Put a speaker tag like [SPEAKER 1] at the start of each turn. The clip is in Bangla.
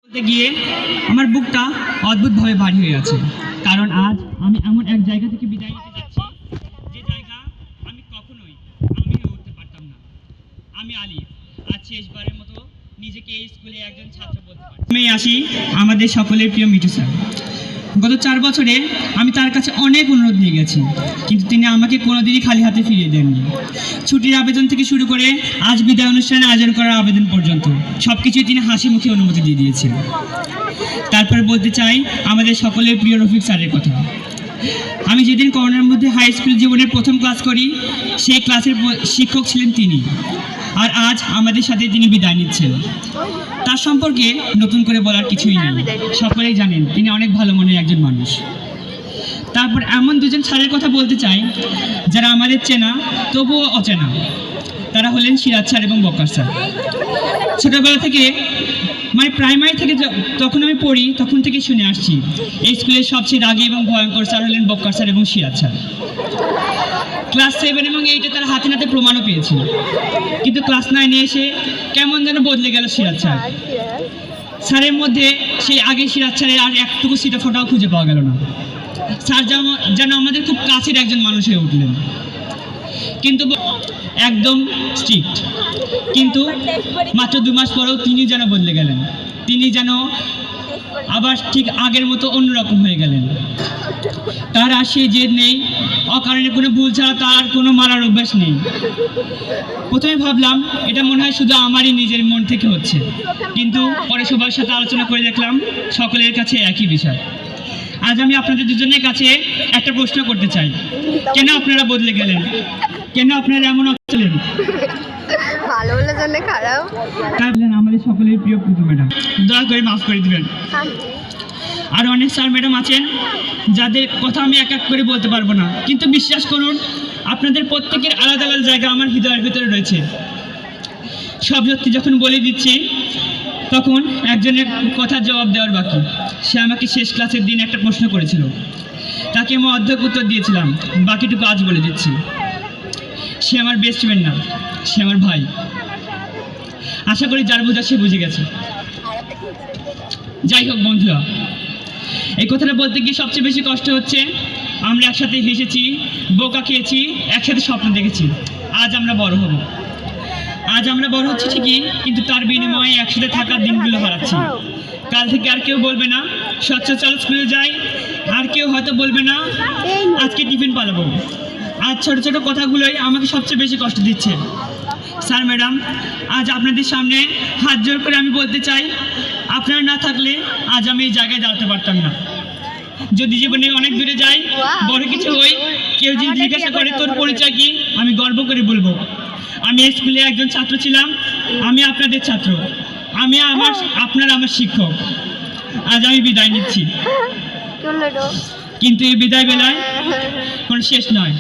[SPEAKER 1] বলতে গিয়ে আমার বুকটা অদ্ভুতভাবে ভারী হয়ে আছে, কারণ আজ আমি এমন এক জায়গা থেকে বিদায় নিতে যাচ্ছি যে জায়গা আমি কখনোই হয়ে উঠতে পারতাম না। আমি আলিফ আজ শেষবারের মতো নিজেকে এই স্কুলে একজন ছাত্র বলতে পারি। আমি আসি আমাদের সকলের প্রিয় মিঠু স্যার। গত 4 বছরে আমি তার কাছে অনেক অনুরোধ নিয়ে গেছি, কিন্তু তিনি আমাকে কোনোদিনই খালি হাতে ফিরিয়ে দেননি। ছুটির আবেদন থেকে শুরু করে আজ বিদায় অনুষ্ঠানে আয়োজন করার আবেদন পর্যন্ত সব কিছুই তিনি হাসি মুখে অনুমতি দিয়ে দিয়েছেন। তারপরে বলতে চাই আমাদের সকলের প্রিয় রফিক স্যারের কথা। আমি যেদিন করোনার মধ্যে হাই স্কুল জীবনের প্রথম ক্লাস করি, সেই ক্লাসের শিক্ষক ছিলেন তিনি, আর আজ আমাদের সাথে তিনি বিদায় নিচ্ছেন। তার সম্পর্কে নতুন করে বলার কিছুই নেই, সকলেই জানেন তিনি অনেক ভালো মনের একজন মানুষ। তারপর এমন দুজন স্যারের কথা বলতে চাই যারা আমাদের চেনা তবুও অচেনা। তারা হলেন সিরাজ স্যার এবং বক্কার স্যার। ছোটবেলা থেকে প্রাইমারি থেকে তখন আমি পড়ি তখন থেকে শুনে আসছি এই স্কুলের সবচেয়ে রাগী এবং ভয়ঙ্কর স্যার হলেন বক্কার স্যার এবং সিরাজ স্যার। ক্লাস 7 এবং 8-এ তার হাতে নাতে প্রমাণও পেয়েছি, কিন্তু ক্লাস 9-এ এসে কেমন যেন বদলে গেল সিরাজ স্যার। স্যারের মধ্যে সেই আগে সিরাজ স্যারের আর একটুকু সিটা ফোটাও খুঁজে পাওয়া গেল না। স্যার যেন আমাদের খুব কাছের একজন মানুষ হয়ে উঠলেন, কিন্তু একদম স্ট্রিক্ট। কিন্তু মাত্র 2 মাস পরেও তিনি যেন বদলে গেলেন, তিনি যেন আবার ঠিক আগের মতো অন্যরকম হয়ে গেলেন। তার আর সেই জেদ নেই, অকারণে কোনো ভুল ছাড়া তার কোনো মারার অভ্যাস নেই। প্রথমে ভাবলাম এটা মনে হয় শুধু আমারই নিজের মন থেকে হচ্ছে, কিন্তু পরে সবার সাথে আলোচনা করে দেখলাম সকলের কাছে একই বিষয়। আজ আমি আপনাদের দুজনের কাছে একটা প্রশ্ন করতে চাই, কেন আপনারা বদলে গেলেন? কেন আপনারা এমন হচ্ছিলেন?
[SPEAKER 2] ভালো হলে জন্য খারাপ।
[SPEAKER 1] আমাদের সকলের প্রিয় পুতু ম্যাডাম, দয়া করে মাফ করে দিবেন। আর অনেক স্যার ম্যাডাম আছেন যাদের কথা আমি এক এক করে বলতে পারবো না, কিন্তু বিশ্বাস করুন আপনাদের প্রত্যেকের আলাদা আলাদা জায়গা আমার হৃদয়ের ভিতরে রয়েছে। সব সত্যি যখন বলে দিচ্ছি তখন একজনের কথা জবাব দেওয়ার বাকি। সে আমাকে শেষ ক্লাসের দিন একটা প্রশ্ন করেছিল, তাকে আমি অর্ধেক উত্তর দিয়েছিলাম, বাকিটুকু আজ বলে দিচ্ছি। সে আমার বেস্ট ফ্রেন্ড না, সে আমার ভাই। আশা করি যার বোঝা সে বুঝে গেছে। যাই হোক বন্ধুরা, এই কথাটা বলতে গিয়ে সবচেয়ে বেশি কষ্ট হচ্ছে আমরা একসাথে হেসেছি, বোকা খেয়েছি, একসাথে স্বপ্ন দেখেছি। আজ আমরা বড় হব, আজ আমরা বড় হচ্ছি ঠিকই, কিন্তু তার বিনিময়ে একসাথে থাকার দিনগুলো হারাচ্ছি। কাল থেকে আর কেউ বলবে না স্বচ্ছ চল স্কুলে যাই, আর কেউ হয়তো বলবে না আজকে টিফিন পালাবো। আজ ছোট ছোট কথাগুলোই আমাকে সবচেয়ে বেশি কষ্ট দিচ্ছে। স্যার ম্যাডাম, আজ আপনাদের সামনে হাত জোর করে আমি বলতে চাই, আপনারা না থাকলে আজ আমি এই জায়গায় দাঁড়াতে পারতাম না। যদি জীবনে অনেক দূরে যাই, বড় কিছু হই, কেউ যদি জিজ্ঞাসা করে তোর পরিচয় কি, আমি গর্ব করে বলবো আমি এই স্কুলে একজন ছাত্র ছিলাম, আমি আপনাদের ছাত্র, আপনারা আমার শিক্ষক। আজ আমি বিদায় নিচ্ছি, কিন্তু এই বিদায় বেলায় কোনো শেষ নয়।